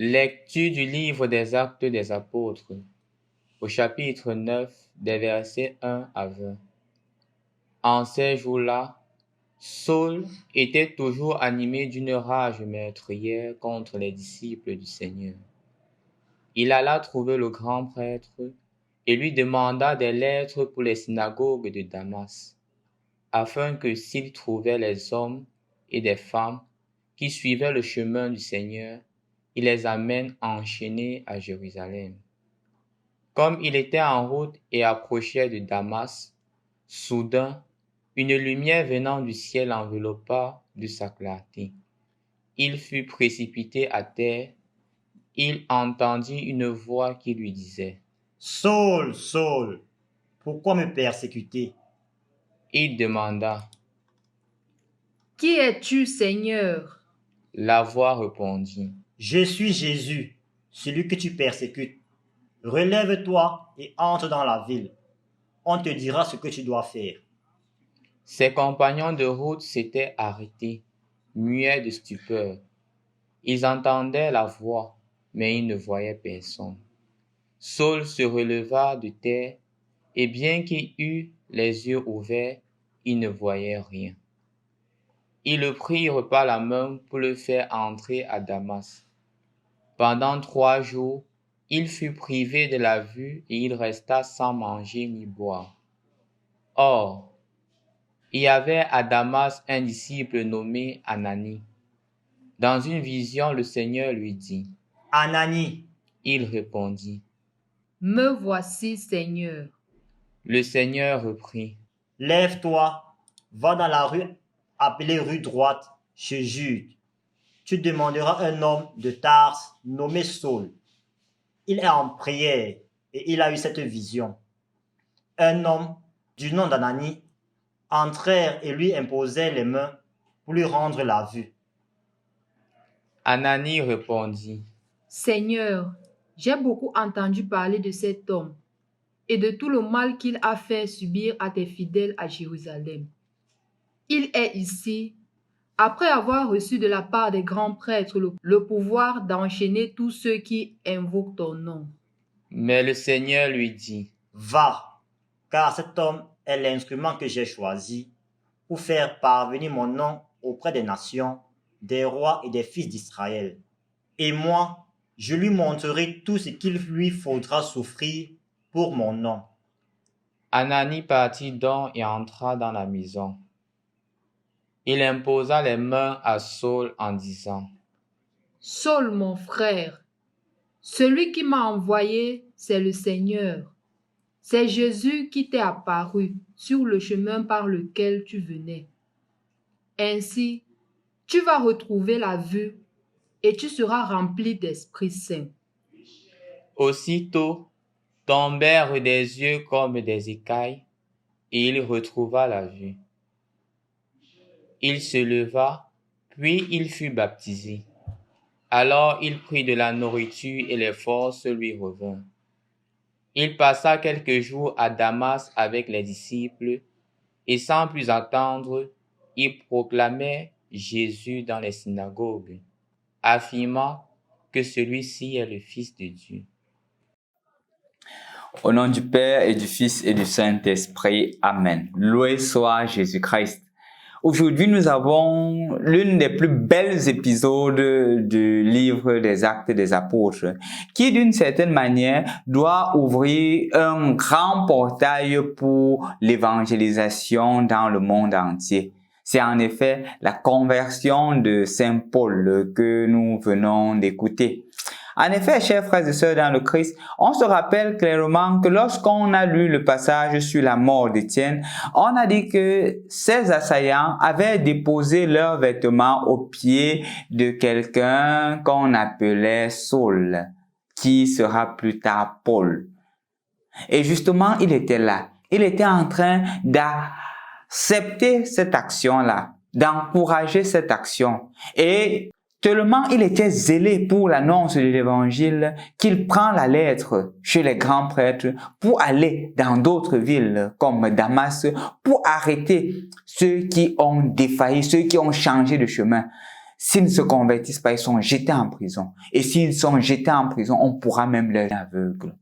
Lecture du livre des Actes des Apôtres, au chapitre 9, des versets 1 à 20. En ces jours-là, Saul était toujours animé d'une rage meurtrière contre les disciples du Seigneur. Il alla trouver le grand prêtre et lui demanda des lettres pour les synagogues de Damas, afin que s'il trouvait les hommes et des femmes qui suivaient le chemin du Seigneur, il les amène enchaînés à Jérusalem. Comme il était en route et approchait de Damas, soudain, une lumière venant du ciel l'enveloppa de sa clarté. Il fut précipité à terre. Il entendit une voix qui lui disait : « Saul, Saul, pourquoi me persécuter ?» Il demanda : « Qui es-tu, Seigneur ?» La voix répondit : « Je suis Jésus, celui que tu persécutes. Relève-toi et entre dans la ville. On te dira ce que tu dois faire. » Ses compagnons de route s'étaient arrêtés, muets de stupeur. Ils entendaient la voix, mais ils ne voyaient personne. Saul se releva de terre, et bien qu'il eût les yeux ouverts, il ne voyait rien. Ils le prirent par la main pour le faire entrer à Damas. Pendant 3 jours, il fut privé de la vue et il resta sans manger ni boire. Or, il y avait à Damas un disciple nommé Ananie. Dans une vision, le Seigneur lui dit : « Ananie !» Il répondit : « Me voici, Seigneur. » Le Seigneur reprit : « Lève-toi, va dans la rue appelée rue droite, chez Jude. Tu demanderas un homme de Tarse nommé Saul. Il est en prière et il a eu cette vision. Un homme du nom d'Ananie entrèrent et lui imposèrent les mains pour lui rendre la vue. » Ananie répondit : « Seigneur, j'ai beaucoup entendu parler de cet homme et de tout le mal qu'il a fait subir à tes fidèles à Jérusalem. Il est ici, après avoir reçu de la part des grands prêtres le pouvoir d'enchaîner tous ceux qui invoquent ton nom. » Mais le Seigneur lui dit : Va, car cet homme est l'instrument que j'ai choisi pour faire parvenir mon nom auprès des nations, des rois et des fils d'Israël. Et moi, je lui montrerai tout ce qu'il lui faudra souffrir pour mon nom. Ananie partit donc et entra dans la maison. Il imposa les mains à Saul en disant : Saul, mon frère, celui qui m'a envoyé, c'est le Seigneur. C'est Jésus qui t'est apparu sur le chemin par lequel tu venais. Ainsi, tu vas retrouver la vue et tu seras rempli d'Esprit Saint. Aussitôt tombèrent des yeux comme des écailles, et il retrouva la vue. Il se leva, puis il fut baptisé. Alors il prit de la nourriture et les forces lui revinrent. Il passa quelques jours à Damas avec les disciples, et sans plus attendre, il proclamait Jésus dans les synagogues, affirmant que celui-ci est le Fils de Dieu. Au nom du Père et du Fils et du Saint-Esprit, Amen. Loué soit Jésus-Christ. Aujourd'hui, nous avons l'une des plus belles épisodes du livre des Actes des Apôtres, qui d'une certaine manière doit ouvrir un grand portail pour l'évangélisation dans le monde entier. C'est en effet la conversion de Saint Paul que nous venons d'écouter. En effet, chers frères et sœurs dans le Christ, on se rappelle clairement que lorsqu'on a lu le passage sur la mort d'Étienne, on a dit que ces assaillants avaient déposé leurs vêtements aux pieds de quelqu'un qu'on appelait Saul, qui sera plus tard Paul. Et justement, il était là. Il était en train d'accepter cette action-là, d'encourager cette action. Et tellement il était zélé pour l'annonce de l'évangile qu'il prend la lettre chez les grands prêtres pour aller dans d'autres villes comme Damas pour arrêter ceux qui ont défailli, ceux qui ont changé de chemin. S'ils ne se convertissent pas, ils sont jetés en prison. Et s'ils sont jetés en prison, on pourra même leur dire aveugle.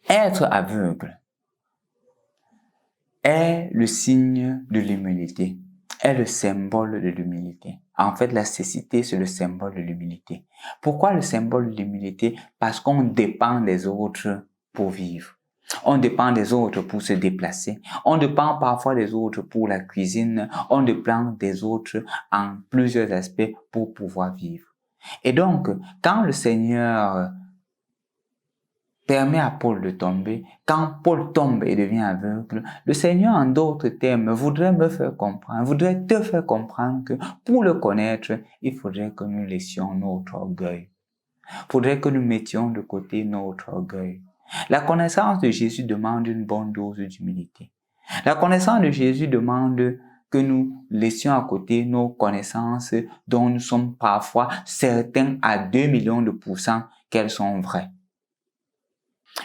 Être aveugle est le signe de l'humilité, est le symbole de l'humilité. En fait, la cécité, c'est le symbole de l'humilité. Pourquoi le symbole de l'humilité? Parce qu'on dépend des autres pour vivre. On dépend des autres pour se déplacer. On dépend parfois des autres pour la cuisine. On dépend des autres en plusieurs aspects pour pouvoir vivre. Et donc, quand le Seigneur permet à Paul de tomber, quand Paul tombe et devient aveugle, le Seigneur, en d'autres termes, voudrait me faire comprendre, voudrait te faire comprendre que pour le connaître, il faudrait que nous laissions notre orgueil. Il faudrait que nous mettions de côté notre orgueil. La connaissance de Jésus demande une bonne dose d'humilité. La connaissance de Jésus demande que nous laissions à côté nos connaissances dont nous sommes parfois certains à 2 millions de pourcents qu'elles sont vraies.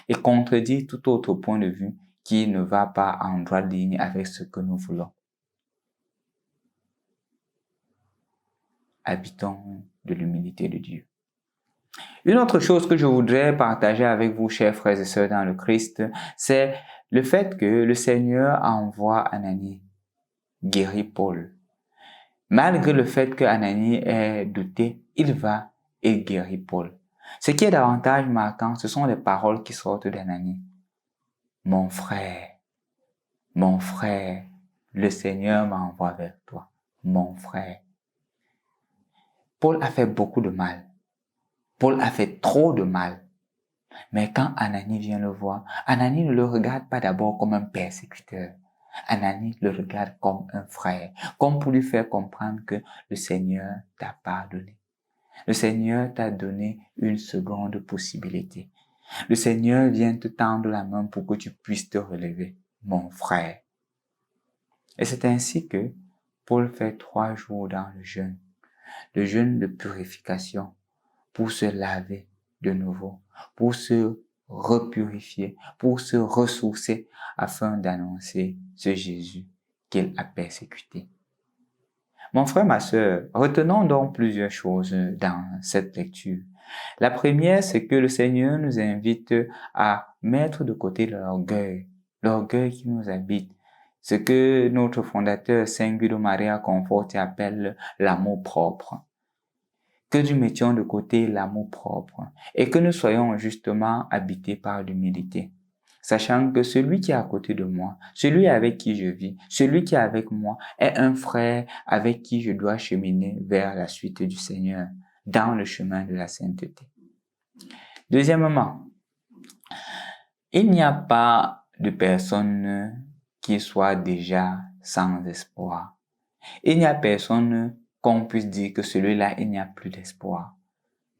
Et contredire tout autre point de vue qui ne va pas en droite ligne avec ce que nous voulons. Habitons de l'humilité de Dieu. Une autre chose que je voudrais partager avec vous, chers frères et sœurs dans le Christ, c'est le fait que le Seigneur envoie Ananie guérir Paul. Malgré le fait que Ananie ait douté, il va et guérit Paul. Ce qui est davantage marquant, ce sont les paroles qui sortent d'Ananie. Mon frère, le Seigneur m'envoie vers toi. Mon frère. Paul a fait beaucoup de mal. Paul a fait trop de mal. Mais quand Ananie vient le voir, Ananie ne le regarde pas d'abord comme un persécuteur. Ananie le regarde comme un frère, comme pour lui faire comprendre que le Seigneur t'a pardonné. Le Seigneur t'a donné une seconde possibilité. Le Seigneur vient te tendre la main pour que tu puisses te relever, mon frère. Et c'est ainsi que Paul fait 3 jours dans le jeûne de purification, pour se laver de nouveau, pour se repurifier, pour se ressourcer afin d'annoncer ce Jésus qu'il a persécuté. Mon frère, ma sœur, retenons donc plusieurs choses dans cette lecture. La première, c'est que le Seigneur nous invite à mettre de côté l'orgueil qui nous habite, ce que notre fondateur Saint Guido Maria Conforti appelle l'amour propre. Que nous mettions de côté l'amour propre et que nous soyons justement habités par l'humilité, sachant que celui qui est à côté de moi, celui avec qui je vis, celui qui est avec moi est un frère avec qui je dois cheminer vers la suite du Seigneur, dans le chemin de la sainteté. Deuxièmement, il n'y a pas de personne qui soit déjà sans espoir. Il n'y a personne qu'on puisse dire que celui-là, il n'y a plus d'espoir.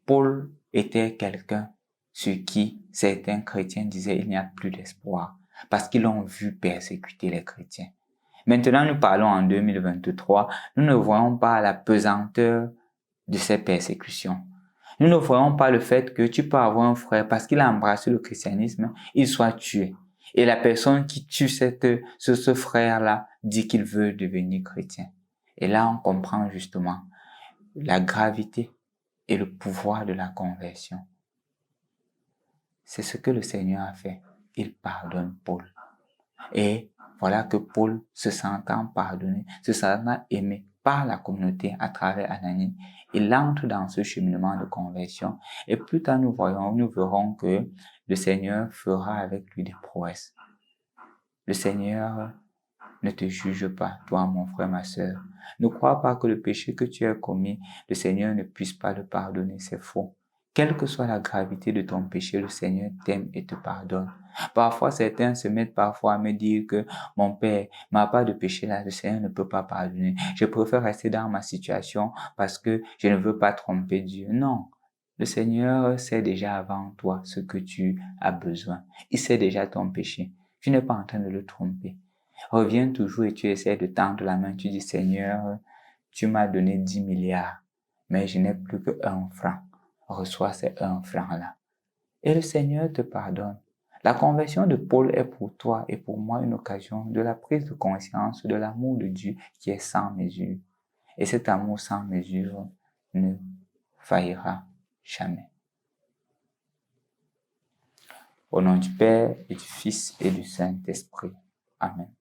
Paul était quelqu'un sur qui certains chrétiens disaient il n'y a plus d'espoir parce qu'ils l'ont vu persécuter les chrétiens. Maintenant, nous parlons en 2023, nous ne voyons pas la pesanteur de ces persécutions. Nous ne voyons pas le fait que tu peux avoir un frère parce qu'il a embrassé le christianisme, il soit tué. Et la personne qui tue ce frère-là dit qu'il veut devenir chrétien. Et là, on comprend justement la gravité et le pouvoir de la conversion. C'est ce que le Seigneur a fait. Il pardonne Paul. Et voilà que Paul, se sentant pardonné, se sentant aimé par la communauté à travers Ananie, il entre dans ce cheminement de conversion. Et plus tard nous verrons que le Seigneur fera avec lui des prouesses. Le Seigneur ne te juge pas, toi, mon frère, ma sœur. Ne crois pas que le péché que tu as commis, le Seigneur ne puisse pas le pardonner, c'est faux. Quelle que soit la gravité de ton péché, le Seigneur t'aime et te pardonne. Parfois, certains se mettent parfois à me dire que mon Père, ma part de péché là, le Seigneur ne peut pas pardonner. Je préfère rester dans ma situation parce que je ne veux pas tromper Dieu. Non. Le Seigneur sait déjà avant toi ce que tu as besoin. Il sait déjà ton péché. Tu n'es pas en train de le tromper. Reviens toujours et tu essaies de tendre la main. Tu dis, Seigneur, tu m'as donné 10 milliards, mais je n'ai plus que 1 franc. Reçois ces 1 franc-là. Et le Seigneur te pardonne. La conversion de Paul est pour toi et pour moi une occasion de la prise de conscience de l'amour de Dieu qui est sans mesure. Et cet amour sans mesure ne faillira jamais. Au nom du Père et du Fils et du Saint-Esprit. Amen.